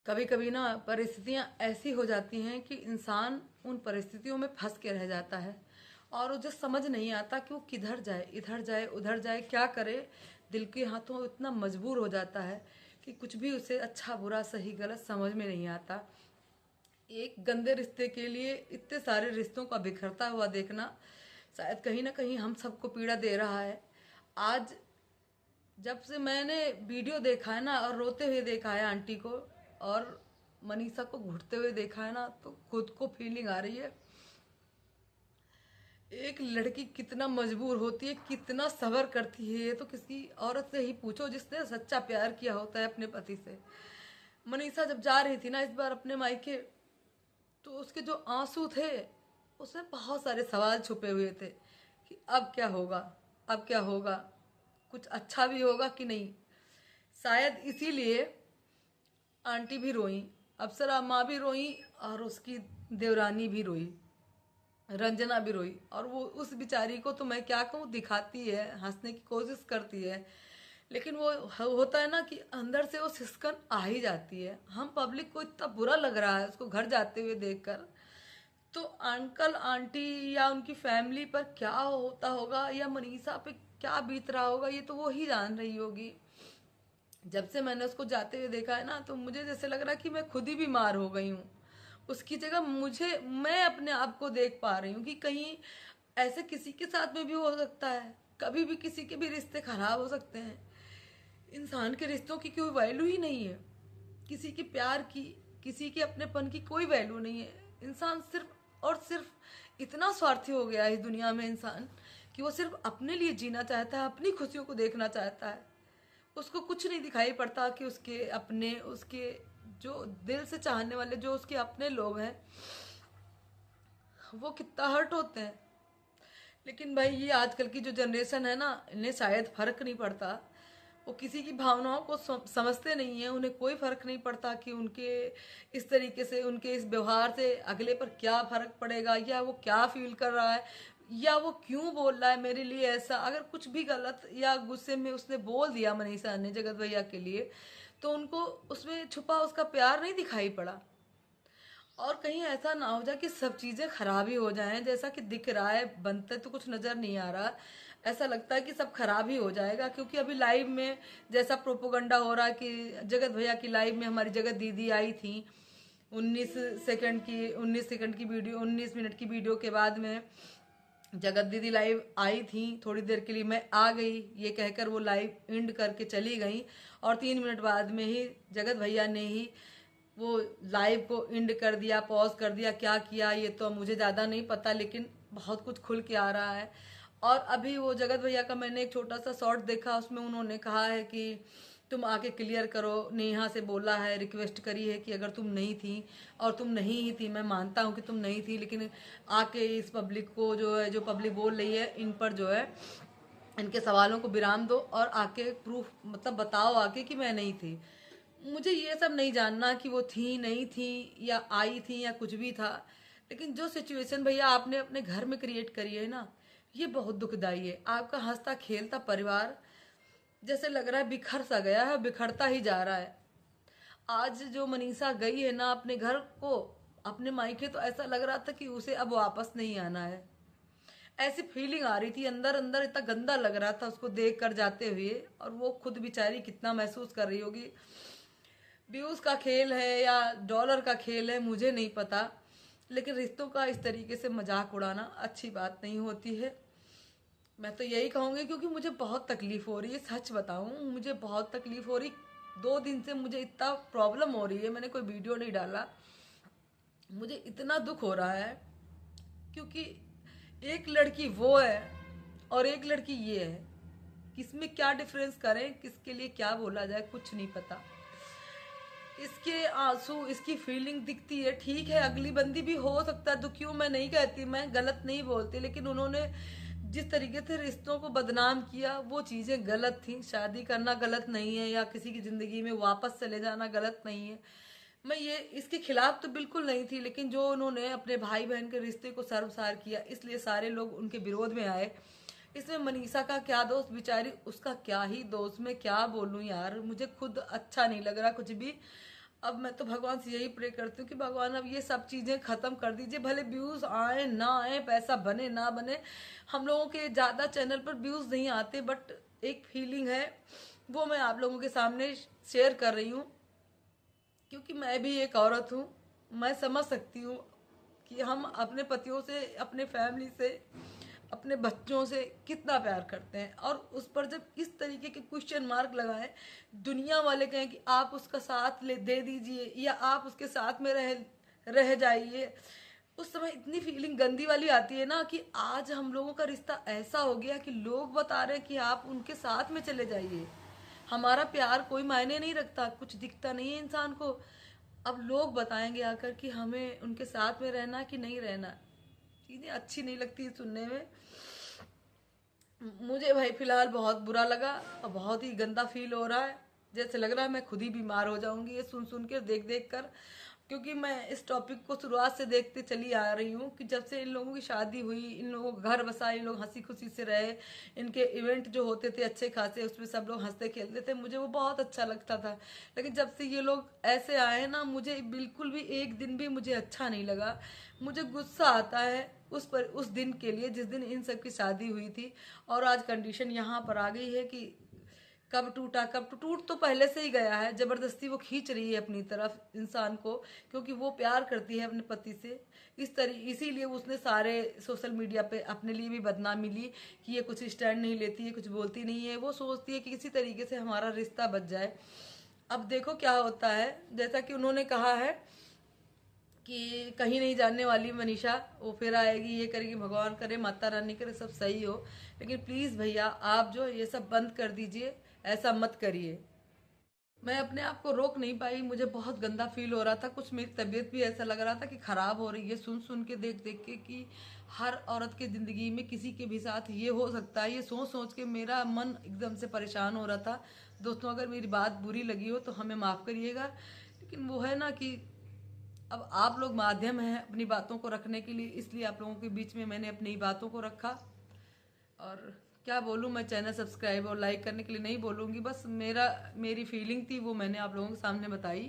कभी कभी ना परिस्थितियां ऐसी हो जाती हैं कि इंसान उन परिस्थितियों में फंस के रह जाता है और उसे समझ नहीं आता कि वो किधर जाए, इधर जाए उधर जाए, क्या करे। दिल के हाथों इतना मजबूर हो जाता है कि कुछ भी उसे अच्छा बुरा सही गलत समझ में नहीं आता। एक गंदे रिश्ते के लिए इतने सारे रिश्तों का बिखरता हुआ देखना शायद कहीं ना कहीं हम सबको पीड़ा दे रहा है। आज जब से मैंने वीडियो देखा है ना और रोते हुए देखा है आंटी को और मनीषा को घुटते हुए देखा है ना, तो खुद को फीलिंग आ रही है। एक लड़की कितना मजबूर होती है, कितना सब्र करती है, ये तो किसी औरत से ही पूछो जिसने सच्चा प्यार किया होता है अपने पति से। मनीषा जब जा रही थी ना इस बार अपने मायके, तो उसके जो आंसू थे उसमें बहुत सारे सवाल छुपे हुए थे कि अब क्या होगा, अब क्या होगा, कुछ अच्छा भी होगा कि नहीं। शायद इसीलिए आंटी भी रोई, अप्सरा माँ भी रोई और उसकी देवरानी भी रोई, रंजना भी रोई। और वो उस बिचारी को तो मैं क्या कहूँ, दिखाती है, हंसने की कोशिश करती है, लेकिन वो होता है ना कि अंदर से वो सिसकन आ ही जाती है। हम पब्लिक को इतना बुरा लग रहा है उसको घर जाते हुए देखकर। तो अंकल आंटी या उनकी फैमिली पर क्या होता होगा या मनीषा पे क्या बीत रहा होगा, ये तो वो ही जान रही होगी। जब से मैंने उसको जाते हुए देखा है ना, तो मुझे जैसे लग रहा है कि मैं खुद ही बीमार हो गई हूँ। उसकी जगह मैं अपने आप को देख पा रही हूँ कि कहीं ऐसे किसी के साथ में भी हो सकता है। कभी भी किसी के भी रिश्ते खराब हो सकते हैं। इंसान के रिश्तों की कोई वैल्यू ही नहीं है, किसी के प्यार की, किसी के अपनेपन की कोई वैल्यू नहीं है। इंसान सिर्फ और सिर्फ इतना स्वार्थी हो गया है इस दुनिया में इंसान, कि वो सिर्फ अपने लिए जीना चाहता है, अपनी खुशियों को देखना चाहता है। उसको कुछ नहीं दिखाई पड़ता कि उसके जो दिल से चाहने वाले, जो उसके अपने लोग हैं, वो कितना हर्ट होते हैं। लेकिन भाई ये आजकल की जो जनरेशन है ना, इन्हें शायद फर्क नहीं पड़ता। वो किसी की भावनाओं को समझते नहीं है। उन्हें कोई फर्क नहीं पड़ता कि उनके इस तरीके से, उनके इस व्यवहार से अगले पर क्या फर्क पड़ेगा, या वो क्या फील कर रहा है, या वो क्यों बोल रहा है मेरे लिए ऐसा। अगर कुछ भी गलत या गुस्से में उसने बोल दिया मनीषा ने जगत भैया के लिए, तो उनको उसमें छुपा उसका प्यार नहीं दिखाई पड़ा। और कहीं ऐसा ना हो जाए कि सब चीजें खराब ही हो जाएं, जैसा कि दिख रहा है, बनते तो कुछ नजर नहीं आ रहा। ऐसा लगता है कि सब खराब ही हो जाएगा, क्योंकि अभी लाइव में जैसा प्रोपोगंडा हो रहा है कि जगत भैया की लाइव में हमारी जगत दीदी आई थी, 19 सेकंड की वीडियो, 19 मिनट की वीडियो के बाद में जगत दीदी लाइव आई थी। थोड़ी देर के लिए मैं आ गई ये कहकर वो लाइव एंड करके चली गई, और 3 मिनट बाद में ही जगत भैया ने ही वो लाइव को एंड कर दिया, पॉज कर दिया। क्या किया ये तो मुझे ज़्यादा नहीं पता, लेकिन बहुत कुछ खुल के आ रहा है। और अभी वो जगत भैया का मैंने एक छोटा सा शॉर्ट देखा, उसमें उन्होंने कहा है कि तुम आके क्लियर करो। नेहा से बोला है, रिक्वेस्ट करी है कि अगर तुम नहीं थी, और तुम नहीं ही थी, मैं मानता हूँ कि तुम नहीं थी, लेकिन आके इस पब्लिक को जो है, जो पब्लिक बोल रही है, इन पर जो है इनके सवालों को विराम दो और आके प्रूफ मतलब बताओ आके कि मैं नहीं थी। मुझे ये सब नहीं जानना कि वो थी नहीं थी या आई थी या कुछ भी था, लेकिन जो सिचुएशन भैया आपने अपने घर में क्रिएट करी है ना, ये बहुत दुखदाई है। आपका हंसता खेलता परिवार जैसे लग रहा है बिखर सा गया है, बिखरता ही जा रहा है। आज जो मनीषा गई है ना अपने घर को, अपने मायके, तो ऐसा लग रहा था कि उसे अब वापस नहीं आना है। ऐसी फीलिंग आ रही थी अंदर अंदर, इतना गंदा लग रहा था उसको देख कर जाते हुए। और वो खुद बेचारी कितना महसूस कर रही होगी। व्यूज का खेल है या डॉलर का खेल है मुझे नहीं पता, लेकिन रिश्तों का इस तरीके से मजाक उड़ाना अच्छी बात नहीं होती है। मैं तो यही कहूँगी, क्योंकि मुझे बहुत तकलीफ हो रही है, सच बताऊँ मुझे बहुत तकलीफ हो रही। 2 दिन से मुझे इतना प्रॉब्लम हो रही है, मैंने कोई वीडियो नहीं डाला, मुझे इतना दुख हो रहा है। क्योंकि एक लड़की वो है और एक लड़की ये है, किसमें क्या डिफरेंस करें, किसके लिए क्या बोला जाए, कुछ नहीं पता। इसके आंसू, इसकी फीलिंग दिखती है, ठीक है, अगली बंदी भी हो सकता है दुखी हूँ, मैं नहीं कहती, मैं गलत नहीं बोलती, लेकिन उन्होंने जिस तरीके से रिश्तों को बदनाम किया वो चीज़ें गलत थी। शादी करना गलत नहीं है, या किसी की ज़िंदगी में वापस चले जाना गलत नहीं है, मैं ये इसके खिलाफ तो बिल्कुल नहीं थी। लेकिन जो उन्होंने अपने भाई बहन के रिश्ते को शर्मसार किया, इसलिए सारे लोग उनके विरोध में आए। इसमें मनीषा का क्या दोष, बेचारी उसका क्या ही दोष, मैं क्या बोलूं यार, मुझे खुद अच्छा नहीं लग रहा कुछ भी। अब मैं तो भगवान से यही प्रे करती हूँ कि भगवान अब ये सब चीज़ें ख़त्म कर दीजिए, भले व्यूज़ आए ना आए, पैसा बने ना बने। हम लोगों के ज़्यादा चैनल पर व्यूज़ नहीं आते, बट एक फीलिंग है वो मैं आप लोगों के सामने शेयर कर रही हूँ, क्योंकि मैं भी एक औरत हूँ। मैं समझ सकती हूँ कि हम अपने पतियों से, अपने फैमिली से, अपने बच्चों से कितना प्यार करते हैं, और उस पर जब इस तरीके के क्वेश्चन मार्क लगाएं, दुनिया वाले कहें कि आप उसका साथ ले दे दीजिए या आप उसके साथ में रह जाइए, उस समय इतनी फीलिंग गंदी वाली आती है ना कि आज हम लोगों का रिश्ता ऐसा हो गया कि लोग बता रहे हैं कि आप उनके साथ में चले जाइए। हमारा प्यार कोई मायने नहीं रखता, कुछ दिखता नहीं है इंसान को। अब लोग बताएंगे आकर कि हमें उनके साथ में रहना कि नहीं रहना। चीज़ें अच्छी नहीं लगती सुनने में। मुझे भाई फिलहाल बहुत बुरा लगा और बहुत ही गंदा फील हो रहा है, जैसे लग रहा है मैं खुद ही बीमार हो जाऊंगी ये सुन सुन के, देख देख कर। क्योंकि मैं इस टॉपिक को शुरुआत से देखते चली आ रही हूँ कि जब से इन लोगों की शादी हुई, इन लोगों का घर बसा, इन लोग हंसी खुशी से रहे, इनके इवेंट जो होते थे अच्छे खासे, उसमें सब लोग हंसते खेलते थे, मुझे वो बहुत अच्छा लगता था। लेकिन जब से ये लोग ऐसे आए ना, मुझे बिल्कुल भी एक दिन भी मुझे अच्छा नहीं लगा। मुझे गुस्सा आता है उस दिन के लिए जिस दिन इन सब की शादी हुई थी। और आज कंडीशन यहाँ पर आ गई है कि कब टूटा कब टूट तो पहले से ही गया है, जबरदस्ती वो खींच रही है अपनी तरफ इंसान को, क्योंकि वो प्यार करती है अपने पति से। इसीलिए उसने सारे सोशल मीडिया पे अपने लिए भी बदनामी ली कि ये कुछ स्टैंड नहीं लेती है, कुछ बोलती नहीं है। वो सोचती है कि किसी तरीके से हमारा रिश्ता बच जाए। अब देखो क्या होता है, जैसा कि उन्होंने कहा है कि कहीं नहीं जानने वाली मनीषा, वो फिर आएगी, ये करेगी, भगवान करे माता रानी करे सब सही हो। लेकिन प्लीज़ भैया आप जो ये सब बंद कर दीजिए, ऐसा मत करिए। मैं अपने आप को रोक नहीं पाई, मुझे बहुत गंदा फील हो रहा था, कुछ मेरी तबीयत भी ऐसा लग रहा था कि ख़राब हो रही है सुन सुन के, देख देख के कि हर औरत के ज़िंदगी में किसी के भी साथ ये हो सकता है। ये सोच सोच के मेरा मन एकदम से परेशान हो रहा था। दोस्तों अगर मेरी बात बुरी लगी हो तो हमें माफ़ करिएगा, लेकिन वो है ना कि अब आप लोग माध्यम हैं अपनी बातों को रखने के लिए, इसलिए आप लोगों के बीच में मैंने अपनी बातों को रखा। और क्या बोलूँ, मैं चैनल सब्सक्राइब और लाइक करने के लिए नहीं बोलूँगी, बस मेरी फीलिंग थी वो मैंने आप लोगों के सामने बताई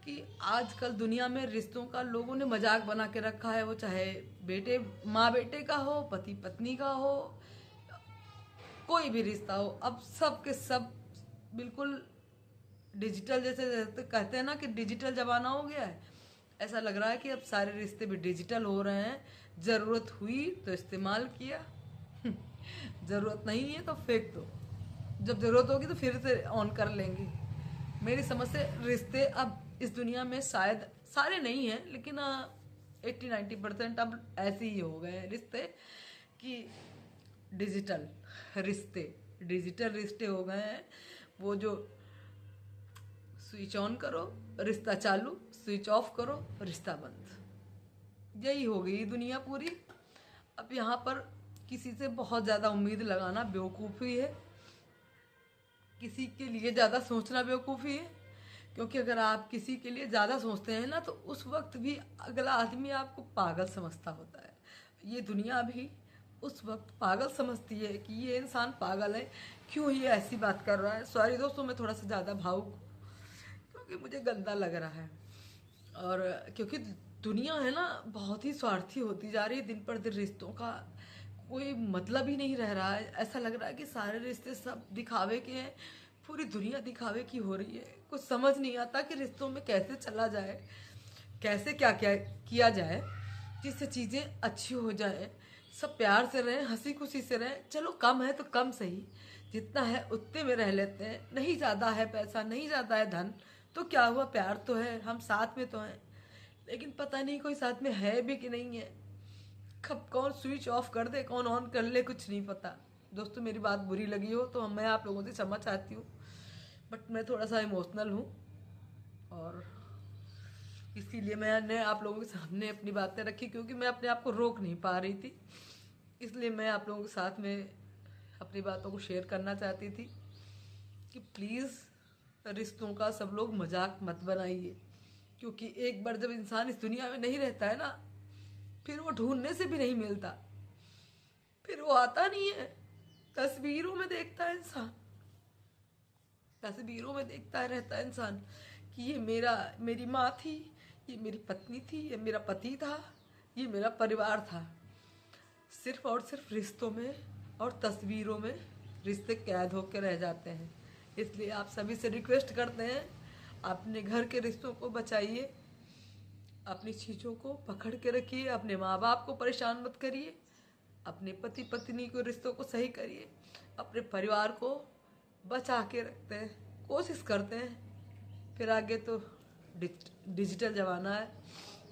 कि आजकल दुनिया में रिश्तों का लोगों ने मजाक बना के रखा है। वो चाहे बेटे माँ बेटे का हो, पति पत्नी का हो, कोई भी रिश्ता हो, अब सब के सब बिल्कुल डिजिटल, जैसे कहते हैं ना कि डिजिटल जमाना हो गया है। ऐसा लग रहा है कि अब सारे रिश्ते भी डिजिटल हो रहे हैं। ज़रूरत हुई तो इस्तेमाल किया, ज़रूरत नहीं है तो फेंक दो, जब ज़रूरत होगी तो फिर से ऑन कर लेंगे। मेरी समझ से रिश्ते अब इस दुनिया में शायद सारे नहीं हैं, लेकिन 80-90% अब ऐसे ही हो गए हैं रिश्ते कि डिजिटल रिश्ते डिजिटल रिश्ते हो गए हैं। वो जो स्विच ऑन करो रिश्ता चालू, स्विच ऑफ करो रिश्ता बंद, यही हो गई दुनिया पूरी। अब यहाँ पर किसी से बहुत ज़्यादा उम्मीद लगाना बेवकूफ़ी है, किसी के लिए ज़्यादा सोचना बेवकूफ़ी है। क्योंकि अगर आप किसी के लिए ज़्यादा सोचते हैं ना, तो उस वक्त भी अगला आदमी आपको पागल समझता होता है। ये दुनिया भी उस वक्त पागल समझती है कि ये इंसान पागल है, क्यों ये ऐसी बात कर रहा है। सॉरी दोस्तों, मैं थोड़ा सा ज़्यादा भावुक, क्योंकि मुझे गंदा लग रहा है। और क्योंकि दुनिया है ना बहुत ही स्वार्थी होती जा रही है, दिन पर दिन रिश्तों का कोई मतलब ही नहीं रह रहा है। ऐसा लग रहा है कि सारे रिश्ते सब दिखावे के हैं, पूरी दुनिया दिखावे की हो रही है। कुछ समझ नहीं आता कि रिश्तों में कैसे चला जाए, कैसे क्या क्या किया जाए जिससे चीज़ें अच्छी हो जाए, सब प्यार से रहें, हंसी खुशी से रहें। चलो कम है तो कम सही, जितना है उतने में रह लेते हैं। नहीं ज़्यादा है पैसा, नहीं ज़्यादा है धन, तो क्या हुआ, प्यार तो है, हम साथ में तो हैं। लेकिन पता नहीं कोई साथ में है भी कि नहीं है, कब कौन स्विच ऑफ कर दे, कौन ऑन कर ले, कुछ नहीं पता। दोस्तों मेरी बात बुरी लगी हो तो मैं आप लोगों से क्षमा चाहती हूँ, बट मैं थोड़ा सा इमोशनल हूँ और इसीलिए मैंने आप लोगों के सामने अपनी बातें रखी, क्योंकि मैं अपने आप को रोक नहीं पा रही थी। इसलिए मैं आप लोगों के साथ में अपनी बातों को शेयर करना चाहती थी कि प्लीज़ रिश्तों का सब लोग मजाक मत बनाइए। क्योंकि एक बार जब इंसान इस दुनिया में नहीं रहता है ना, फिर वो ढूंढने से भी नहीं मिलता, फिर वो आता नहीं है। तस्वीरों में देखता है इंसान, तस्वीरों में देखता है रहता है इंसान कि ये मेरी माँ थी, ये मेरी पत्नी थी, ये मेरा पति था, ये मेरा परिवार था। सिर्फ और सिर्फ रिश्तों में और तस्वीरों में रिश्ते कैद होकर रह जाते हैं। इसलिए आप सभी से रिक्वेस्ट करते हैं, अपने घर के रिश्तों को बचाइए, अपनी चीज़ों को पकड़ के रखिए, अपने माँ बाप को परेशान मत करिए, अपने पति पत्नी को रिश्तों को सही करिए, अपने परिवार को बचा के रखते हैं, कोशिश करते हैं। फिर आगे तो डिजिटल ज़माना है,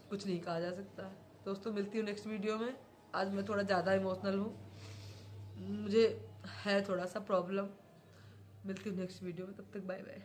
कुछ नहीं कहा जा सकता। दोस्तों मिलती हूँ नेक्स्ट वीडियो में। आज मैं थोड़ा ज़्यादा इमोशनल हूँ, मुझे है थोड़ा सा प्रॉब्लम। मिलती हूँ नेक्स्ट वीडियो में, तब तक बाय बाय।